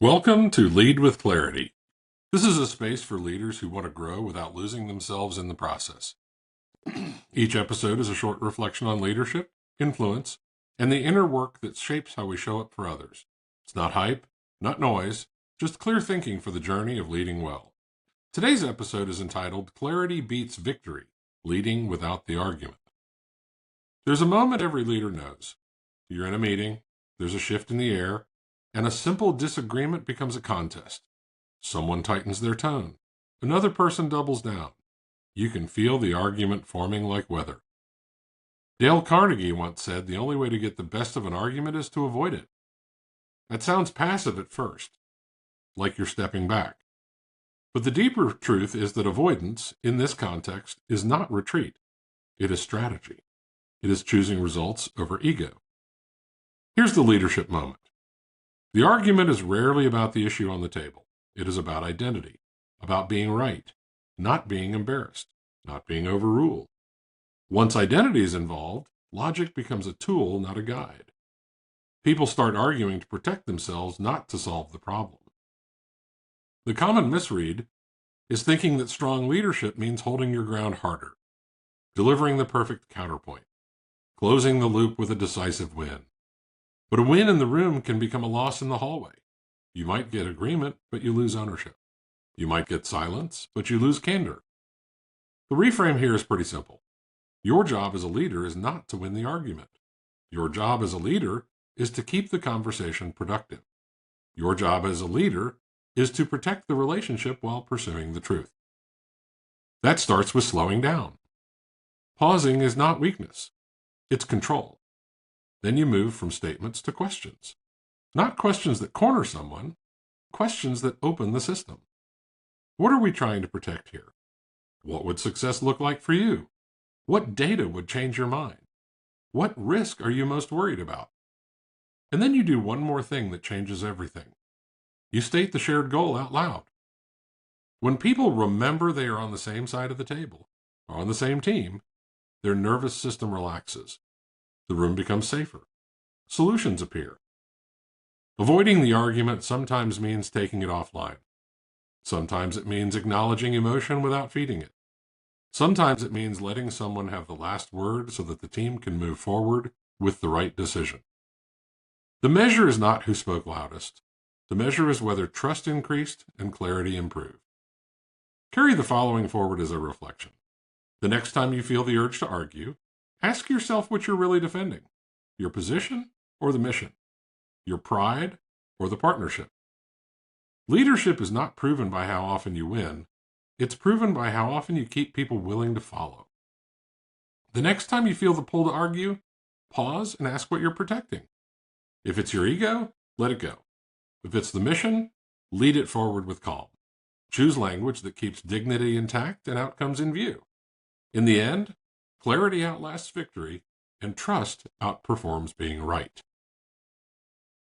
Welcome to Lead with Clarity. This is a space for leaders who want to grow without losing themselves in the process. Each episode is a short reflection on leadership, influence, and the inner work that shapes how we show up for others. It's not hype, not noise, just clear thinking for the journey of leading well. Today's episode is entitled Clarity Beats Victory, Leading Without the Argument. There's a moment every leader knows. You're in a meeting, there's a shift in the air, and a simple disagreement becomes a contest. Someone tightens their tone. Another person doubles down. You can feel the argument forming like weather. Dale Carnegie once said the only way to get the best of an argument is to avoid it. That sounds passive at first, like you're stepping back. But the deeper truth is that avoidance, in this context, is not retreat. It is strategy. It is choosing results over ego. Here's the leadership moment. The argument is rarely about the issue on the table. It is about identity, about being right, not being embarrassed, not being overruled. Once identity is involved, logic becomes a tool, not a guide. People start arguing to protect themselves, not to solve the problem. The common misread is thinking that strong leadership means holding your ground harder, delivering the perfect counterpoint, closing the loop with a decisive win. But a win in the room can become a loss in the hallway. You might get agreement, but you lose ownership. You might get silence, but you lose candor. The reframe here is pretty simple. Your job as a leader is not to win the argument. Your job as a leader is to keep the conversation productive. Your job as a leader is to protect the relationship while pursuing the truth. That starts with slowing down. Pausing is not weakness. It's control. Then you move from statements to questions. Not questions that corner someone, questions that open the system. What are we trying to protect here? What would success look like for you? What data would change your mind? What risk are you most worried about? And then you do one more thing that changes everything. You state the shared goal out loud. When people remember they are on the same side of the table, or on the same team, their nervous system relaxes. The room becomes safer. Solutions appear. Avoiding the argument sometimes means taking it offline. Sometimes it means acknowledging emotion without feeding it. Sometimes it means letting someone have the last word so that the team can move forward with the right decision. The measure is not who spoke loudest. The measure is whether trust increased and clarity improved. Carry the following forward as a reflection. The next time you feel the urge to argue, ask yourself what you're really defending. Your position or the mission? Your pride or the partnership? Leadership is not proven by how often you win. It's proven by how often you keep people willing to follow. The next time you feel the pull to argue, pause and ask what you're protecting. If it's your ego, let it go. If it's the mission, lead it forward with calm. Choose language that keeps dignity intact and outcomes in view. In the end, clarity outlasts victory, and trust outperforms being right.